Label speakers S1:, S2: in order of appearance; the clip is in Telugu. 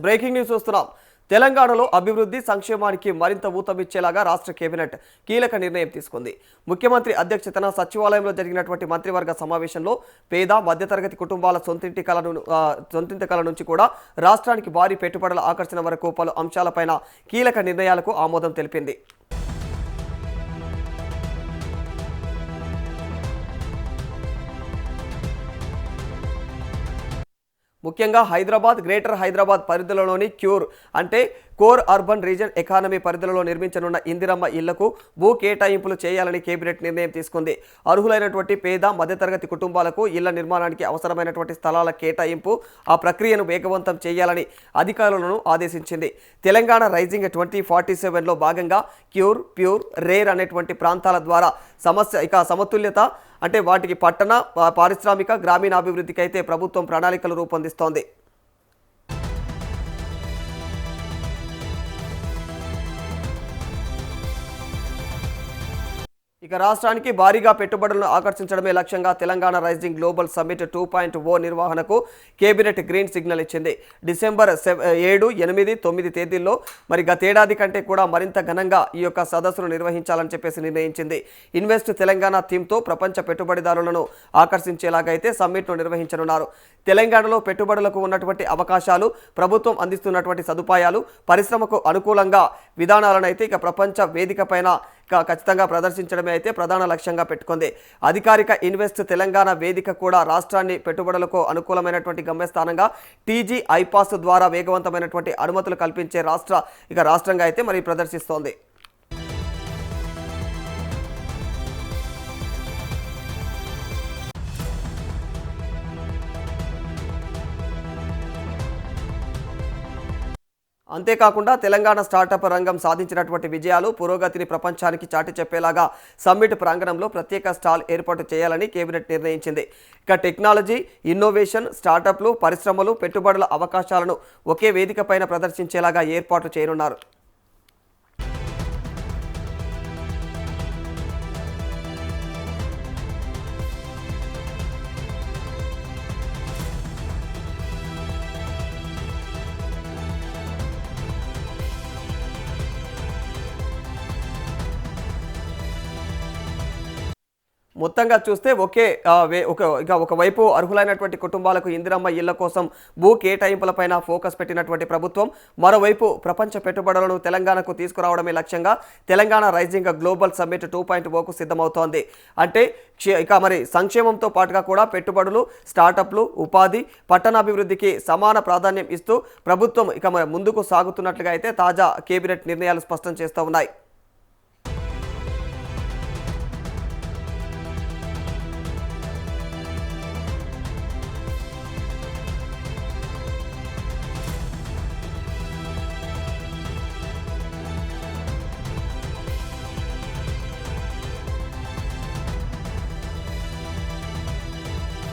S1: బ్రేకింగ్ న్యూస్ చూస్తున్నాం. తెలంగాణలో అభివృద్ధి సంక్షేమానికి మరింత ఊతమిచ్చేలాగా రాష్ట్ర కేబినెట్ కీలక నిర్ణయం తీసుకుంది. ముఖ్యమంత్రి అధ్యక్షతన సచివాలయంలో జరిగినటువంటి మంత్రివర్గ సమావేశంలో పేద మధ్యతరగతి కుటుంబాల సొంతింటి కళ నుంచి కూడా రాష్ట్రానికి భారీ పెట్టుబడుల ఆకర్షణ వరకు పలు అంశాలపైన కీలక నిర్ణయాలకు ఆమోదం తెలిపింది. ముఖ్యంగా హైదరాబాద్, గ్రేటర్ హైదరాబాద్ పరిధిలోని క్యూర్ అంటే కోర్ అర్బన్ రీజన్ ఎకానమీ పరిధిలో నిర్మించనున్న ఇందిరమ్మ ఇళ్లకు భూ కేటాయింపులు చేయాలని కేబినెట్ నిర్ణయం తీసుకుంది. అర్హులైనటువంటి పేద మధ్యతరగతి కుటుంబాలకు ఇళ్ల నిర్మాణానికి అవసరమైనటువంటి స్థలాల కేటాయింపు ఆ ప్రక్రియను వేగవంతం చేయాలని అధికారులను ఆదేశించింది. తెలంగాణ రైజింగ్ 2047లో భాగంగా క్యూర్, ప్యూర్, రేర్ అనేటువంటి ప్రాంతాల ద్వారా సమతుల్యత అంటే వాటికి పట్టణ, పారిశ్రామిక, గ్రామీణాభివృద్ధికి అయితే ప్రభుత్వం ప్రణాళికలు రూపొందిస్తోంది. ఇక రాష్ట్రానికి భారీగా పెట్టుబడులను ఆకర్షించడమే లక్ష్యంగా తెలంగాణ రైజింగ్ గ్లోబల్ సమ్మిట్ 2.0 నిర్వహణకు కేబినెట్ గ్రీన్ సిగ్నల్ ఇచ్చింది. డిసెంబర్ 7, 8, 9 తేదీల్లో గతేడాది కంటే కూడా మరింత ఘనంగా ఈ యొక్క సదస్సును నిర్వహించాలని చెప్పేసి నిర్ణయించింది. ఇన్వెస్ట్ తెలంగాణ థీమ్తో ప్రపంచ పెట్టుబడిదారులను ఆకర్షించేలాగా అయితే సమ్మిట్ను నిర్వహించనున్నారు. తెలంగాణలో పెట్టుబడులకు ఉన్నటువంటి అవకాశాలు, ప్రభుత్వం అందిస్తున్నటువంటి సదుపాయాలు, పరిశ్రమకు అనుకూలంగా విధానాలను అయితే ప్రపంచ వేదిక పైన ఖచ్చితంగా ప్రదర్శించడమే అయితే ప్రధాన లక్ష్యంగా పెట్టుకుంది. అధికారిక ఇన్వెస్ట్ తెలంగాణ వేదిక కూడా రాష్ట్రాన్ని పెట్టుబడులకు అనుకూలమైనటువంటి గమ్యస్థానంగా టీజీ ఐపాస్ ద్వారా వేగవంతమైనటువంటి అనుమతులు కల్పించే రాష్ట్రంగా అయితే ప్రదర్శిస్తోంది. అంతేకాకుండా తెలంగాణ స్టార్టప్ రంగం సాధించినటువంటి విజయాలు, పురోగతిని ప్రపంచానికి చాటి చెప్పేలాగా సమ్మిట్ ప్రాంగణంలో ప్రత్యేక స్టాల్ ఏర్పాటు చేయాలని కేబినెట్ నిర్ణయించింది. ఇక టెక్నాలజీ, ఇన్నోవేషన్, స్టార్టప్లు, పరిశ్రమలు, పెట్టుబడుల అవకాశాలను ఒకే వేదిక పైన ప్రదర్శించేలాగా ఏర్పాటు చేయనున్నారు. మొత్తంగా చూస్తే ఒకవైపు అర్హులైనటువంటి కుటుంబాలకు ఇందిరమ్మ ఇళ్ల కోసం భూ కేటాయింపులపైన ఫోకస్ పెట్టినటువంటి ప్రభుత్వం, మరోవైపు ప్రపంచ పెట్టుబడులను తెలంగాణకు తీసుకురావడమే లక్ష్యంగా తెలంగాణ రైజింగ్ గ్లోబల్ సమ్మిట్ 2.0కు సిద్ధమవుతోంది. అంటే సంక్షేమంతో పాటుగా కూడా పెట్టుబడులు, స్టార్టప్లు, ఉపాధి, పట్టణాభివృద్ధికి సమాన ప్రాధాన్యం ఇస్తూ ప్రభుత్వం ముందుకు సాగుతున్నట్లుగా అయితే తాజా కేబినెట్ నిర్ణయాలు స్పష్టం చేస్తూ ఉన్నాయి.